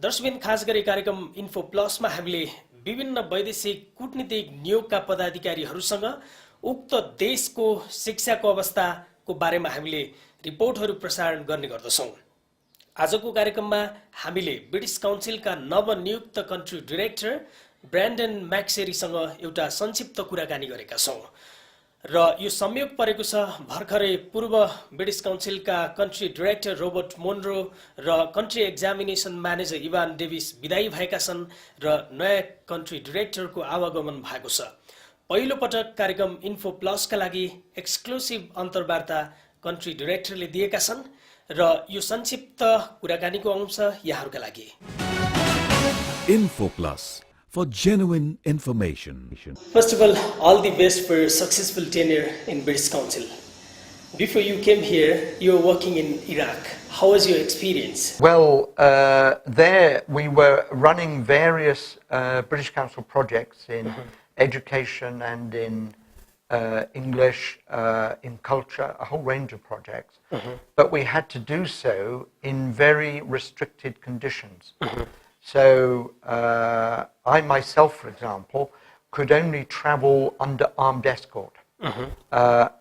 दर्शकबिन खास गरी कार्यक्रम इन्फो प्लसमा हामीले विभिन्न वैदेशिक कूटनीतिक नियोगका पदाधिकारीहरूसँग उक्त देशको शिक्षाको अवस्थाको बारेमा हामीले रिपोर्टहरू प्रसारण गर्ने गर्दछौँ। आजको कार्यक्रममा हामीले ब्रिटिश काउन्सिलका नवनियुक्त कन्ट्री डाइरेक्टर ब्रान्डन म्याक्सेरीसँग एउटा संक्षिप्त कुराकानी गरेका छौँ र यो संयोग परेको छ भर्खरै पूर्व ब्रिटिश काउन्सिलका कन्ट्री डाइरेक्टर रोबर्ट मोन्रो र country examination manager Evan Davies विदायी भएका छन् र नयाँ कन्ट्री डाइरेक्टरको आवागमन भएको छ। पहिलो पटक कार्यक्रम इन्फो प्लसका लागि एक्सक्लुसिभ अन्तर्वार्ता कन्ट्री डाइरेक्टरले दिएका छन् र यो संक्षिप्त कुराकानीको अंश यहाँहरूका लागि। Info Plus for genuine information. First of all the best for successful tenure in British Council. Before you came here, you were working in Iraq. How was your experience? Well, there we were running various British Council projects in education and in English, in culture, a whole range of projects. But we had to do so in very restricted conditions. So I myself, for example, could only travel under armed escort.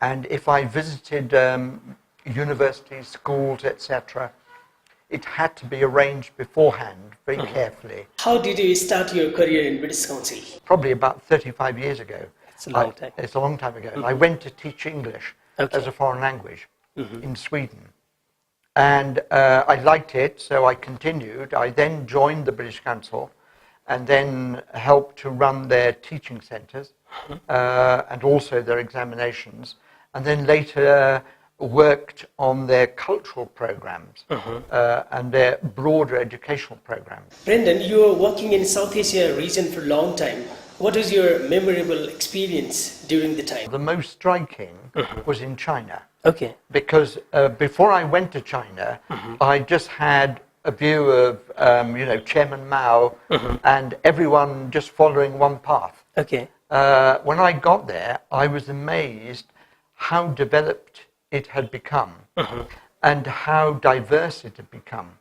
And if I visited universities, schools, etc., it had to be arranged beforehand, very carefully. How did you start your career in British Council? Probably about 35 years ago. It's a long time. It's a long time ago. I went to teach English as a foreign language in Sweden. And I liked it, so I continued. I then joined the British Council and then helped to run their teaching centres and also their examinations. And then later worked on their cultural programmes and their broader educational programmes. Brendan, you were working in South Asia region for a long time. What was your memorable experience during the time? The most striking was in China. Okay. Because before I went to China, I just had a view of, Chairman Mao and everyone just following one path. Okay. When I got there, I was amazed how developed it had become and how diverse it had become.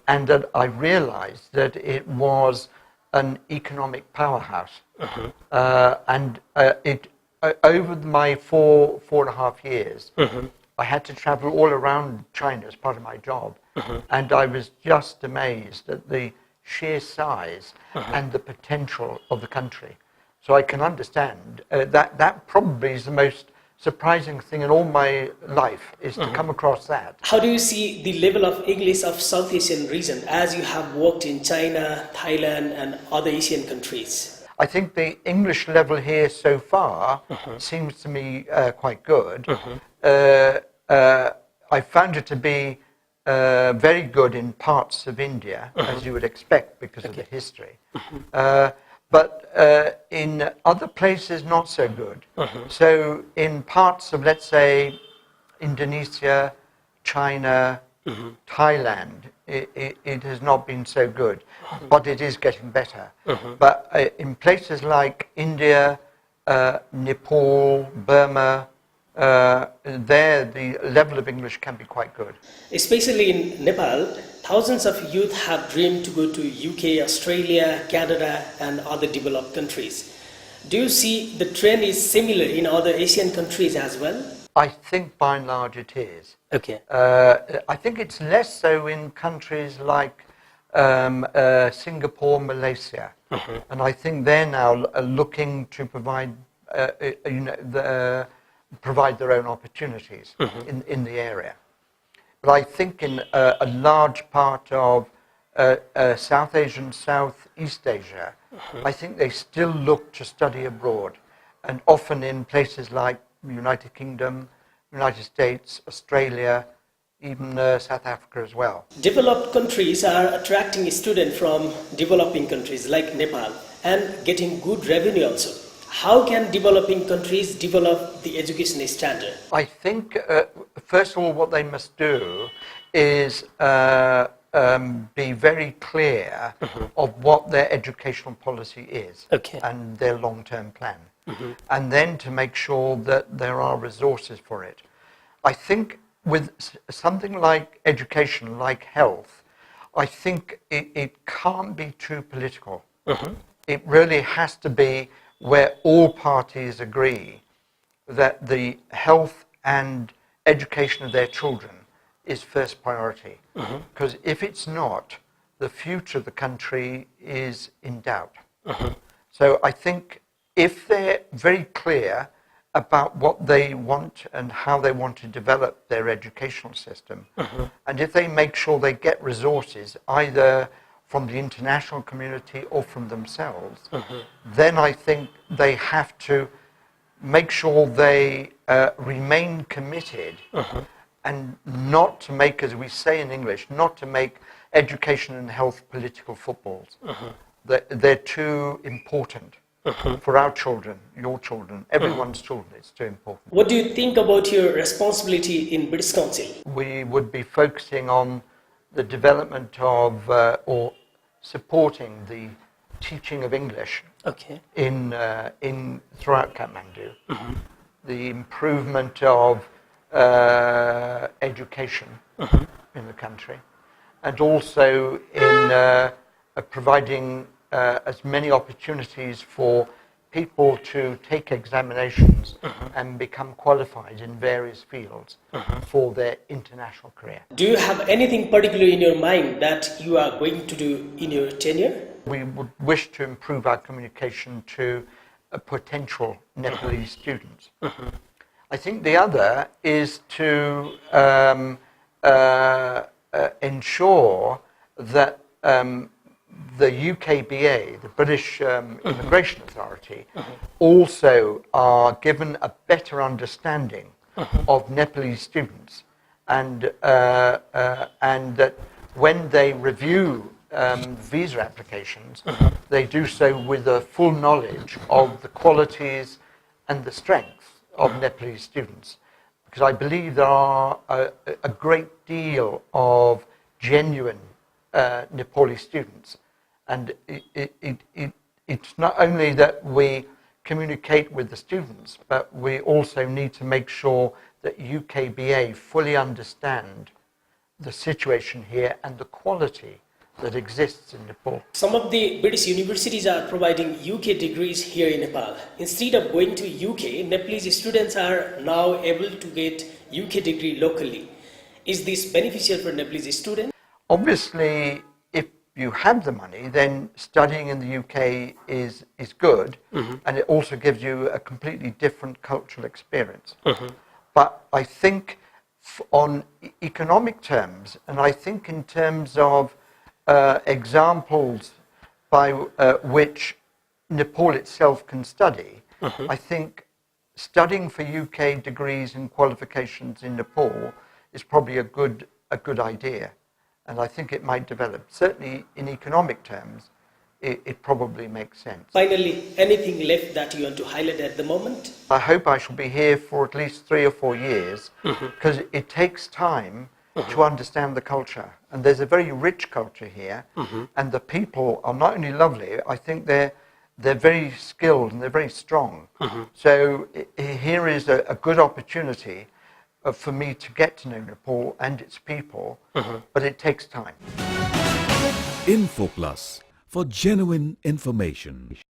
And that I realized that it was an economic powerhouse. And over my four and a half years, I had to travel all around China as part of my job. And I was just amazed at the sheer size and the potential of the country. So I can understand that probably is the most surprising thing in all my life, is to come across that. How do you see the level of English of South Asian region as you have worked in China, Thailand and other Asian countries? I think the English level here so far seems to me quite good. I found it to be very good in parts of India, as you would expect because of the history. But in other places, not so good. So in parts of, let's say, Indonesia, China, Thailand, it has not been so good, but it is getting better. But in places like India, Nepal, Burma, there the level of English can be quite good. Especially in Nepal, thousands of youth have dreamed to go to UK, Australia, Canada and other developed countries. Do you see the trend is similar in other Asian countries as well? I think by and large it is. Okay. I think it's less so in countries like Singapore, Malaysia. And I think they're now looking to provide provide their own opportunities in the area. But I think in a large part of South Asia and Southeast Asia, I think they still look to study abroad, and often in places like United Kingdom, United States, Australia, even South Africa as well. Developed countries are attracting students from developing countries like Nepal and getting good revenue also. How can developing countries develop the education standard? I think, first of all, what they must do is be very clear of what their educational policy is and their long-term plan. And then to make sure that there are resources for it. I think with something like education, like health, I think it can't be too political. It really has to be where all parties agree that the health and education of their children is first priority. Because if it's not, the future of the country is in doubt. So I think if they're very clear about what they want and how they want to develop their educational system, and if they make sure they get resources either from the international community or from themselves, then I think they have to make sure they remain committed and not to make, as we say in English, not to make education and health political footballs. They're too important for our children, your children, everyone's children. It's too important. What do you think about your responsibility in British Council? We would be focusing on the development of or supporting the teaching of English Okay. in throughout Kathmandu, the improvement of education in the country, and also in providing as many opportunities for people to take examinations and become qualified in various fields for their international career. Do you have anything particular in your mind that you are going to do in your tenure? We would wish to improve our communication to potential Nepalese students. I think the other is to ensure that the UKBA, the British Immigration Authority, also are given a better understanding of Nepalese students, and that when they review visa applications, they do so with a full knowledge of the qualities and the strengths of Nepalese students. Because I believe there are a great deal of genuine Nepali students. And it's not only that we communicate with the students, but we also need to make sure that UKBA fully understand the situation here and the quality that exists in Nepal. Some of the British universities are providing UK degrees here in Nepal. Instead of going to UK, Nepalese students are now able to get UK degree locally. Is this beneficial for Nepalese students? Obviously, if you have the money, then studying in the UK is good, and it also gives you a completely different cultural experience. But I think on economic terms, and I think in terms of examples by which Nepal itself can study, I think studying for UK degrees and qualifications in Nepal is probably a good idea. And I think it might develop. Certainly in economic terms, it probably makes sense. Finally, anything left that you want to highlight at the moment? I hope I shall be here for at least 3 or 4 years, because it takes time to understand the culture. And there's a very rich culture here, and the people are not only lovely, I think they're very skilled and they're very strong. So here is a good opportunity for me to get to know Nepal and its people, but it takes time. InfoPlus, for genuine information.